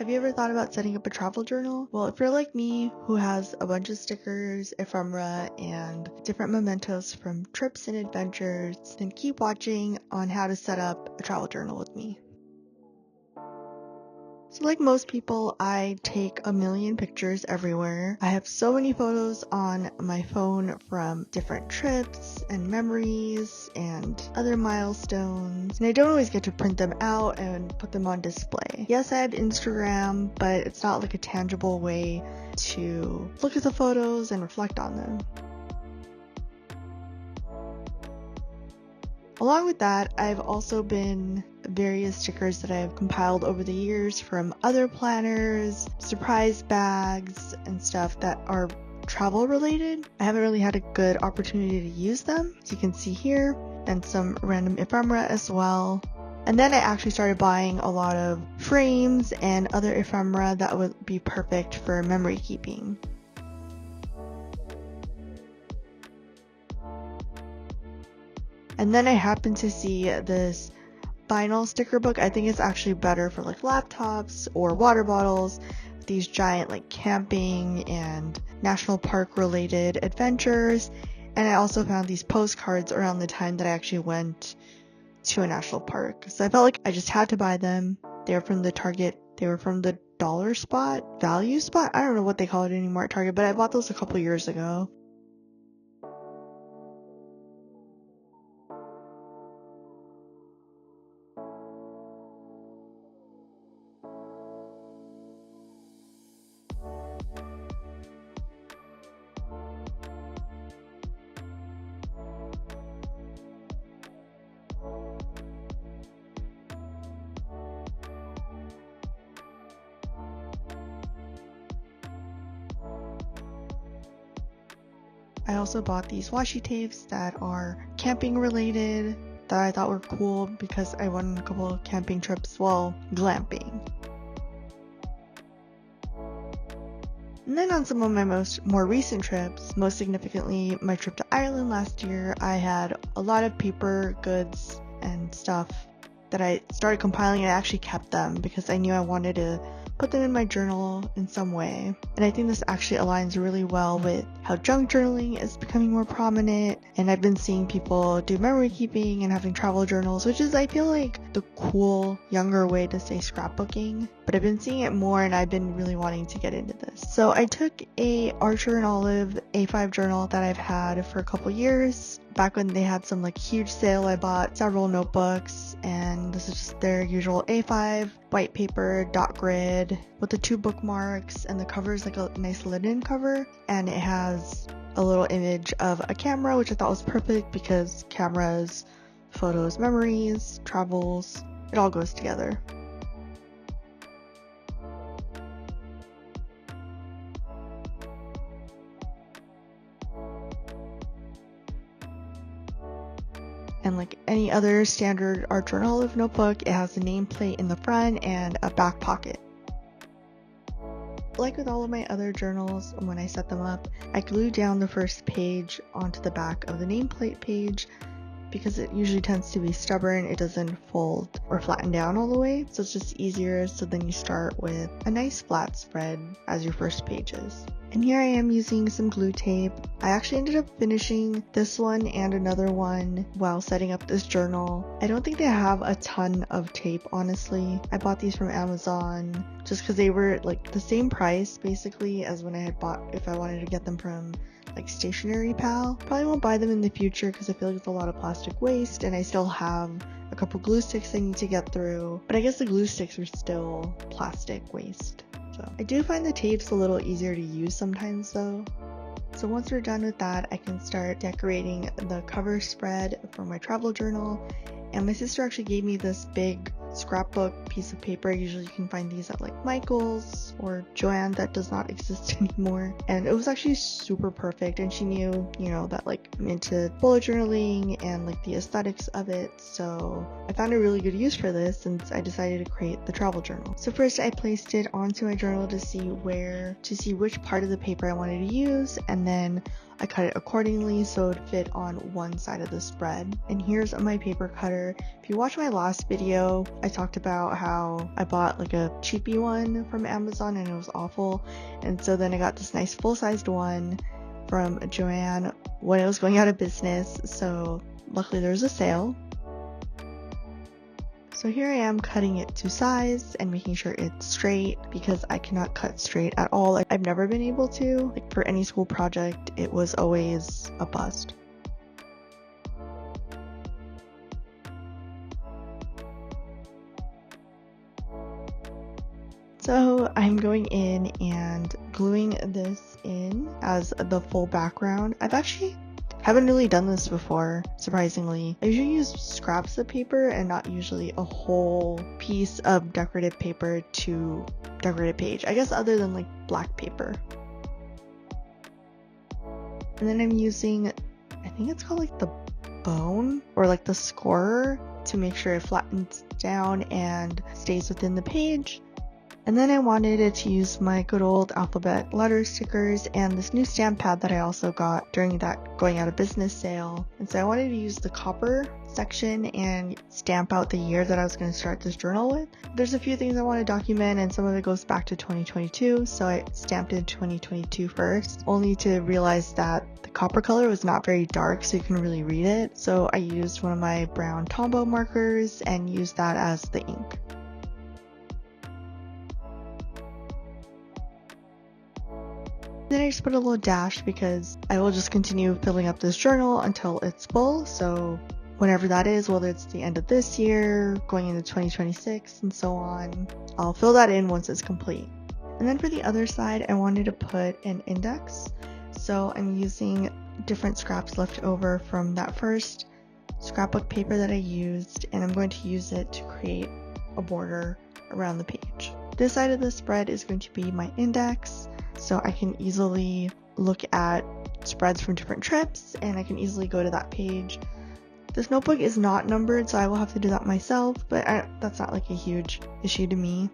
Have you ever thought about setting up a travel journal? Well, if you're like me, who has a bunch of stickers, ephemera, and different mementos from trips and adventures, then keep watching on how to set up a travel journal with me. So like most people, I take a million pictures everywhere. I have so many photos on my phone from different trips and memories and other milestones, and I don't always get to print them out and put them on display. Yes, I have Instagram, but it's not like a tangible way to look at the photos and reflect on them. Along with that, I've also been various stickers that I've compiled over the years from other planners, surprise bags, and stuff that are travel related. I haven't really had a good opportunity to use them, as you can see here, and some random ephemera as well. And then I actually started buying a lot of frames and other ephemera that would be perfect for memory keeping. And then I happened to see this vinyl sticker book. I think it's actually better for like laptops or water bottles, these giant like camping and national park related adventures. And I also found these postcards around the time that I actually went to a national park. So I felt like I just had to buy them. They were from the Target. They were from the dollar spot, value spot. I don't know what they call it anymore at Target, but I bought those a couple years ago. I also bought these washi tapes that are camping related that I thought were cool because I went on a couple of camping trips while glamping. And then on some of my more recent trips, most significantly my trip to Ireland last year, I had a lot of paper goods and stuff that I started compiling, and I actually kept them because I knew I wanted to put them in my journal in some way. And I think this actually aligns really well with how junk journaling is becoming more prominent, and I've been seeing people do memory keeping and having travel journals, which is, I feel like, the cool younger way to say scrapbooking. But I've been seeing it more, and I've been really wanting to get into this. So I took a Archer and Olive A5 journal that I've had for a couple years. Back when they had some like huge sale, I bought several notebooks, and this is just their usual A5 white paper dot grid with the 2 bookmarks, and the cover is like a nice linen cover, and it has a little image of a camera, which I thought was perfect because cameras, photos, memories, travels, it all goes together. And like any other standard Archer and Olive notebook, it has a nameplate in the front and a back pocket. Like with all of my other journals, when I set them up, I glue down the first page onto the back of the nameplate page because it usually tends to be stubborn. It doesn't fold or flatten down all the way, so it's just easier. So then you start with a nice flat spread as your first pages. And here I am using some glue tape. I actually ended up finishing this one and another one while setting up this journal. I don't think they have a ton of tape, honestly. I bought these from Amazon just because they were like the same price basically as when I had bought if I wanted to get them from like Stationery Pal. Probably won't buy them in the future because I feel like it's a lot of plastic waste, and I still have a couple glue sticks I need to get through, but I guess the glue sticks are still plastic waste. So I do find the tapes a little easier to use sometimes though. So once we're done with that, I can start decorating the cover spread for my travel journal. And my sister actually gave me this big scrapbook piece of paper. Usually you can find these at like Michael's or Joann, that does not exist anymore. And it was actually super perfect, and she knew, you know, that like I'm into bullet journaling and like the aesthetics of it. So I found a really good use for this since I decided to create the travel journal. So first I placed it onto my journal to see which part of the paper I wanted to use, and then I cut it accordingly so it would fit on one side of the spread. And here's my paper cutter. If you watch my last video, I talked about how I bought like a cheapy one from Amazon and it was awful. And so then I got this nice full-sized one from Joanne when it was going out of business. So luckily there was a sale. So here I am cutting it to size and making sure it's straight because I cannot cut straight at all. I've never been able to. Like for any school project, it was always a bust. So I'm going in and gluing this in as the full background. Haven't really done this before, surprisingly. I usually use scraps of paper and not usually a whole piece of decorative paper to decorate a page. I guess other than like black paper. And then I'm using, I think it's called like the bone or like the scorer to make sure it flattens down and stays within the page. And then I wanted it to use my good old alphabet letter stickers and this new stamp pad that I also got during that going out of business sale. And so I wanted to use the copper section and stamp out the year that I was going to start this journal with. There's a few things I want to document and some of it goes back to 2022, so I stamped in 2022 first, only to realize that the copper color was not very dark so you can really read it. So I used one of my brown Tombow markers and used that as the ink. Then I just put a little dash because I will just continue filling up this journal until it's full. So whenever that is, whether it's the end of this year, going into 2026 and so on, I'll fill that in once it's complete. And then for the other side, I wanted to put an index. So I'm using different scraps left over from that first scrapbook paper that I used, and I'm going to use it to create a border around the page. This side of the spread is going to be my index. So I can easily look at spreads from different trips and I can easily go to that page. This notebook is not numbered, so I will have to do that myself, but that's not like a huge issue to me.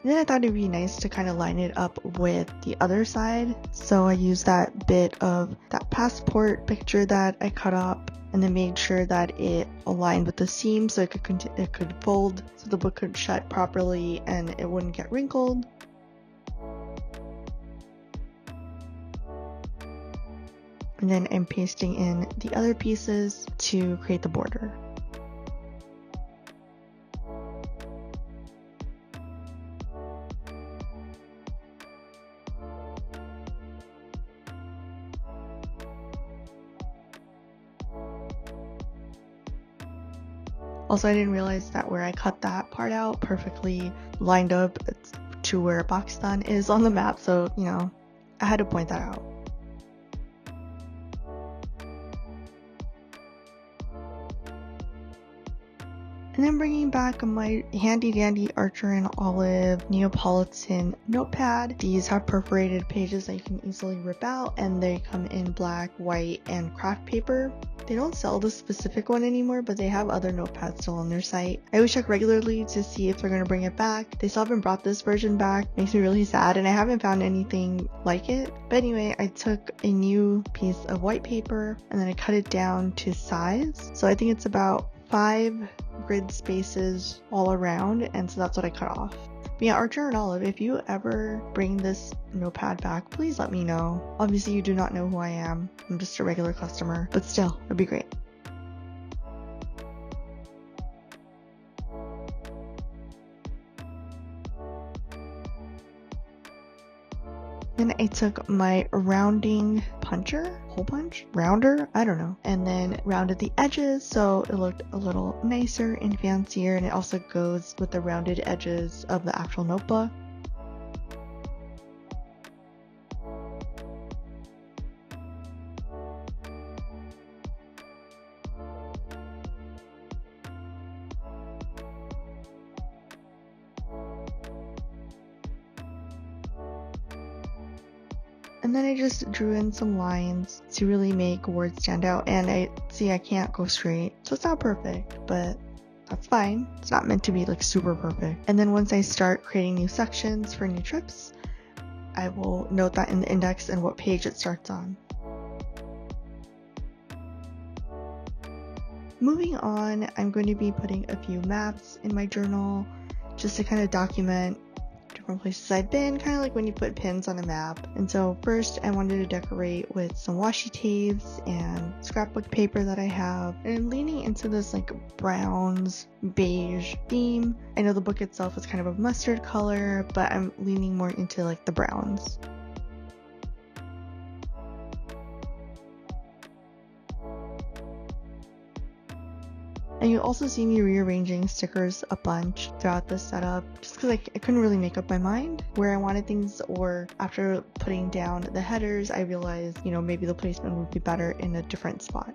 And then I thought it'd be nice to kind of line it up with the other side. So I used that bit of that passport picture that I cut up and then made sure that it aligned with the seam so it could fold so the book could shut properly and it wouldn't get wrinkled. And then I'm pasting in the other pieces to create the border. Also, I didn't realize that where I cut that part out perfectly lined up to where Pakistan is on the map, so, you know, I had to point that out. And then bringing back my handy dandy Archer and Olive Neapolitan notepad. These have perforated pages that you can easily rip out, and they come in black, white, and craft paper. They don't sell this specific one anymore, but they have other notepads still on their site. I always check regularly to see if they're going to bring it back. They still haven't brought this version back. Makes me really sad, and I haven't found anything like it. But anyway, I took a new piece of white paper and then I cut it down to size. So I think it's about 5 grid spaces all around, and so that's what I cut off. But yeah, Archer and Olive, if you ever bring this notepad back, please let me know. Obviously you do not know who I am. I'm just a regular customer, but still, it'd be great. Then I took my rounding puncher, hole punch, rounder, I don't know, and then rounded the edges so it looked a little nicer and fancier, and it also goes with the rounded edges of the actual notebook. And then I just drew in some lines to really make words stand out. And I can't go straight, so it's not perfect, but that's fine. It's not meant to be like super perfect. And then once I start creating new sections for new trips, I will note that in the index and what page it starts on. Moving on, I'm going to be putting a few maps in my journal just to kind of document different places I've been, kind of like when you put pins on a map. And so first I wanted to decorate with some washi tapes and scrapbook paper that I have, and I'm leaning into this like browns beige theme. I know the book itself is kind of a mustard color, but I'm leaning more into like the browns. And you also see me rearranging stickers a bunch throughout this setup just because I couldn't really make up my mind where I wanted things, or after putting down the headers I realized, maybe the placement would be better in a different spot.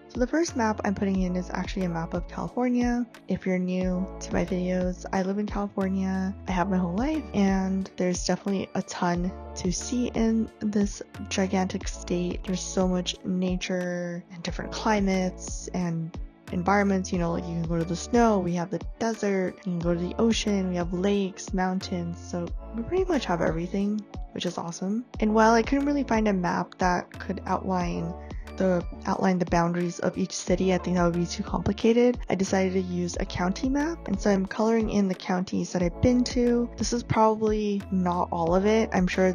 So the first map I'm putting in is actually a map of California. If you're new to my videos, I live in California. I have my whole life, and there's definitely a ton to see in this gigantic state. There's so much nature and different climates and environments, like you can go to the snow, we have the desert, you can go to the ocean, we have lakes, mountains, so we pretty much have everything, which is awesome. And while I couldn't really find a map that could outline the boundaries of each city, I think that would be too complicated. I decided to use a county map, and so I'm coloring in the counties that I've been to. This is probably not all of it. I'm sure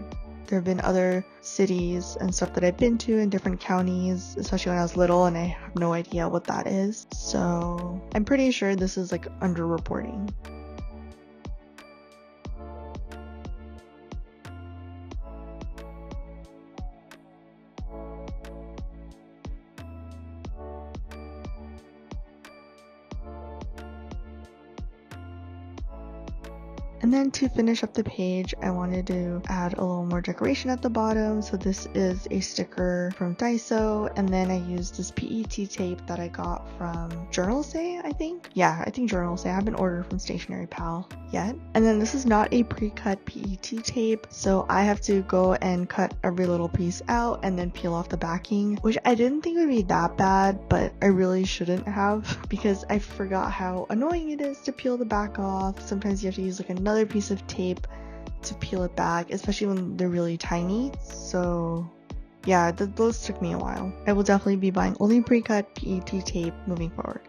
there have been other cities and stuff that I've been to in different counties, especially when I was little, and I have no idea what that is. So I'm pretty sure this is like underreporting. And then to finish up the page, I wanted to add a little more decoration at the bottom. So this is a sticker from Daiso, and then I used this PET tape that I got from Journals Day, I think. Yeah, I think Journals Day. I haven't ordered from Stationery Pal yet. And then this is not a pre-cut PET tape, so I have to go and cut every little piece out and then peel off the backing, which I didn't think would be that bad, but I really shouldn't have because I forgot how annoying it is to peel the back off. Sometimes you have to use like another piece of tape to peel it back, especially when they're really tiny. So yeah, those took me a while. I will definitely be buying only pre-cut PET tape moving forward.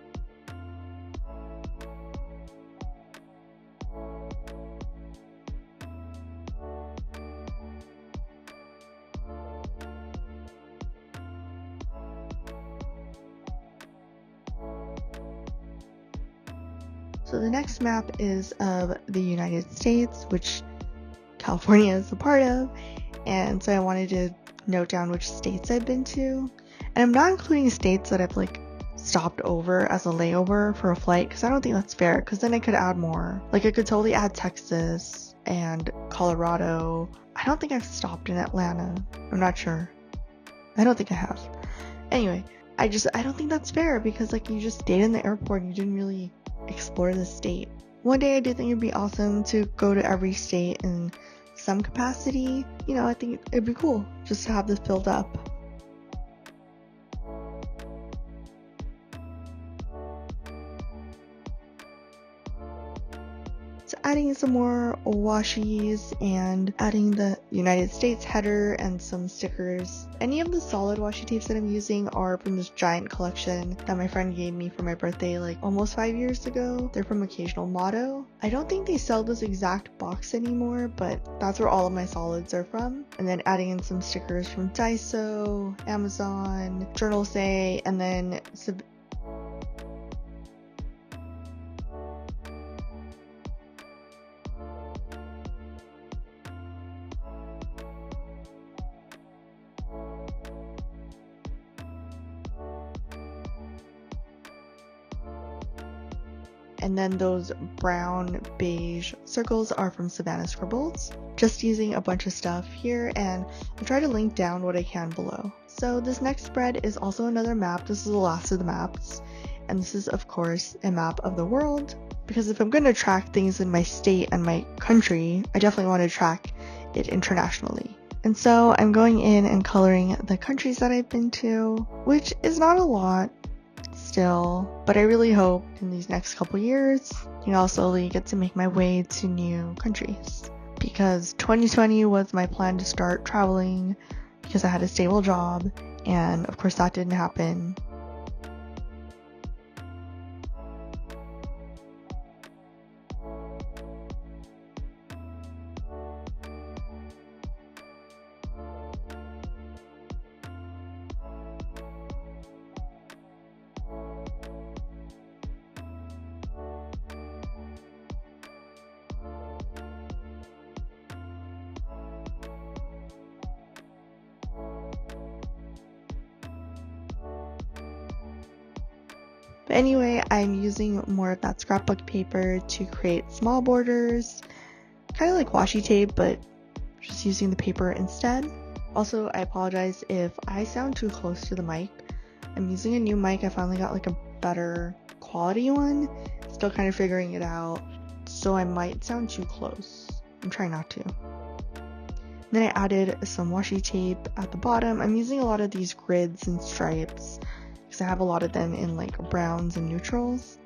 So the next map is of the United States, which California is a part of, and so I wanted to note down which states I've been to. And I'm not including states that I've like stopped over as a layover for a flight, because I don't think that's fair, because then I could add more. Like I could totally add Texas and Colorado. I don't think I've stopped in Atlanta. I'm not sure. I don't think I have. Anyway, I don't think that's fair, because like you just stayed in the airport and you didn't really explore the state. One day I do think it'd be awesome to go to every state in some capacity. I think it'd be cool just to have this filled up. So adding some more washis and adding the United States header and some stickers. Any of the solid washi tapes that I'm using are from this giant collection that my friend gave me for my birthday like almost 5 years ago. They're from Occasional Motto. I don't think they sell this exact box anymore, but that's where all of my solids are from. And then adding in some stickers from Daiso, Amazon, Journal Say, and then and then those brown beige circles are from Savannah Scribbles. Just using a bunch of stuff here, and I'll try to link down what I can below. So this next spread is also another map. This is the last of the maps, And this is of course a map of the world, because if I'm going to track things in my state and my country, I definitely want to track it internationally. And so I'm going in and coloring the countries that I've been to, which is not a lot still, but I really hope in these next couple years, I'll slowly get to make my way to new countries. Because 2020 was my plan to start traveling because I had a stable job, and of course that didn't happen. But anyway, I'm using more of that scrapbook paper to create small borders, kind of like washi tape, but just using the paper instead. Also, I apologize if I sound too close to the mic. I'm using a new mic. I finally got like a better quality one. Still kind of figuring it out, so I might sound too close. I'm trying not to. Then I added some washi tape at the bottom. I'm using a lot of these grids and stripes because I have a lot of them in like browns and neutrals.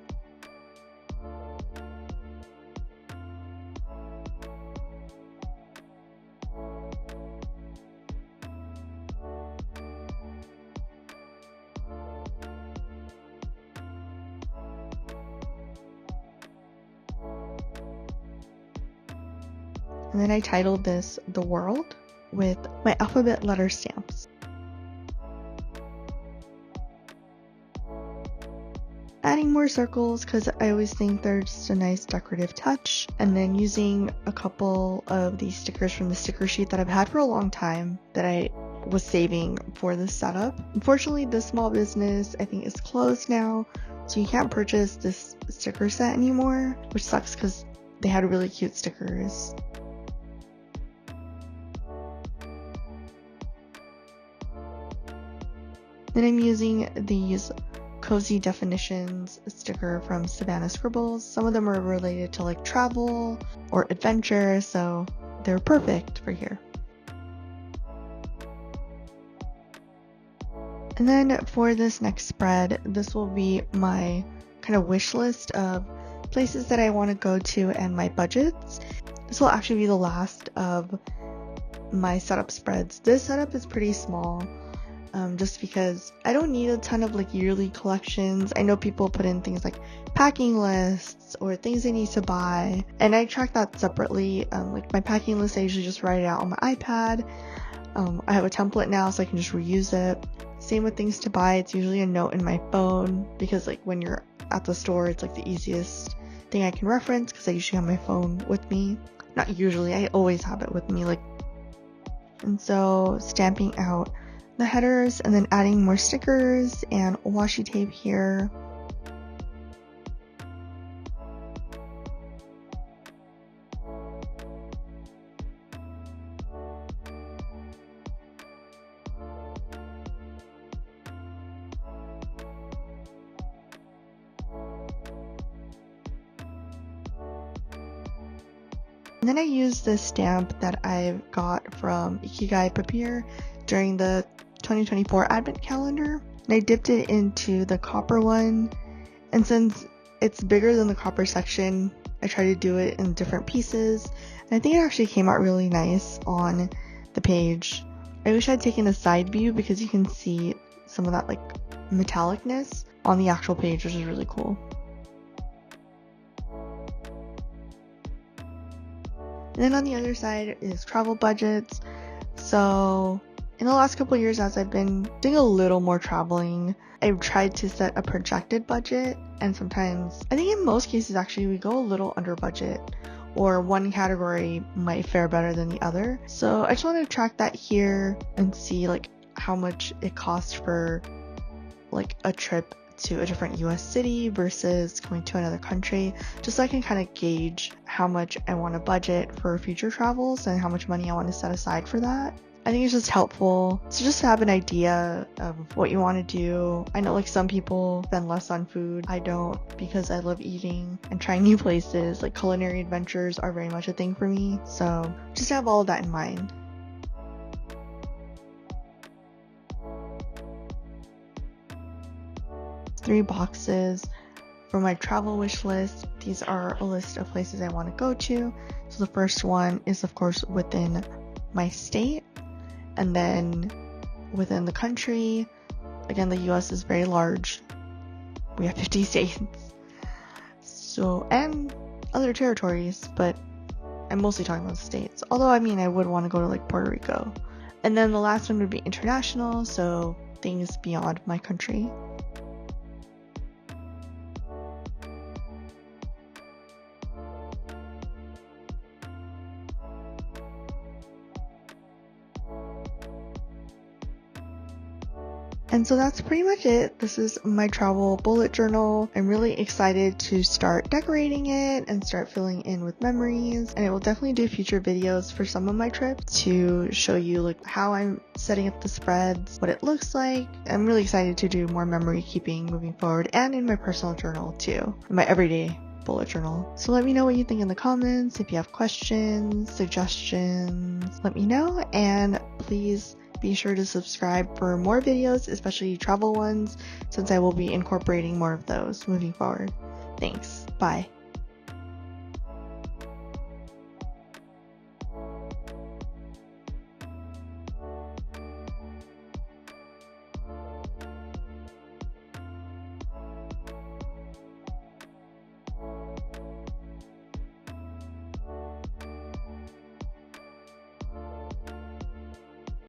And then I titled this The World with my alphabet letter stamps. Adding more circles because I always think they're just a nice decorative touch, and then using a couple of these stickers from the sticker sheet that I've had for a long time that I was saving for this setup. Unfortunately, this small business I think is closed now, so you can't purchase this sticker set anymore, which sucks because they had really cute stickers. Then I'm using these cozy definitions sticker from Savannah Scribbles. Some of them are related to like travel or adventure, so they're perfect for here. And then for this next spread, this will be my kind of wish list of places that I want to go to and my budgets. This will actually be the last of my setup spreads. This setup is pretty small. Just because I don't need a ton of like yearly collections. I know people put in things like packing lists or things they need to buy, and I track that separately. Like my packing list, I usually just write it out on my iPad. I have a template now, so I can just reuse it. Same with things to buy. It's usually a note in my phone because like when you're at the store, it's like the easiest thing I can reference because I usually have my phone with me. Not usually, I always have it with me. And so stamping out the headers and then adding more stickers and washi tape here. And then I used this stamp that I got from Ikigai Papier during the 2024 advent calendar, and I dipped it into the copper one, and since it's bigger than the copper section, I tried to do it in different pieces, and I think it actually came out really nice on the page. I wish I'd taken a side view because you can see some of that like metallicness on the actual page, which is really cool. And then on the other side is travel budgets. So in the last couple of years, as I've been doing a little more traveling, I've tried to set a projected budget, and sometimes, I think in most cases actually, we go a little under budget, or one category might fare better than the other. So I just want to track that here and see like how much it costs for like a trip to a different US city versus going to another country, just so I can kind of gauge how much I want to budget for future travels and how much money I want to set aside for that. I think it's just helpful to just have an idea of what you want to do. I know like some people spend less on food. I don't, because I love eating and trying new places. Like culinary adventures are very much a thing for me. So just have all of that in mind. Three boxes for my travel wish list. These are a list of places I want to go to. So the first one is of course within my state, and then within the country. Again, the US is very large. We have 50 states. So, and other territories, but I'm mostly talking about the states. Although, I mean, I would want to go to like Puerto Rico. And then the last one would be international, so things beyond my country. And so that's pretty much it. This is my travel bullet journal. I'm really excited to start decorating it and start filling in with memories. And I will definitely do future videos for some of my trips to show you like how I'm setting up the spreads, what it looks like. I'm really excited to do more memory keeping moving forward, and in my personal journal too, in my everyday bullet journal. So let me know what you think in the comments. If you have questions, suggestions, let me know, and please be sure to subscribe for more videos, especially travel ones, since I will be incorporating more of those moving forward. Thanks. Bye.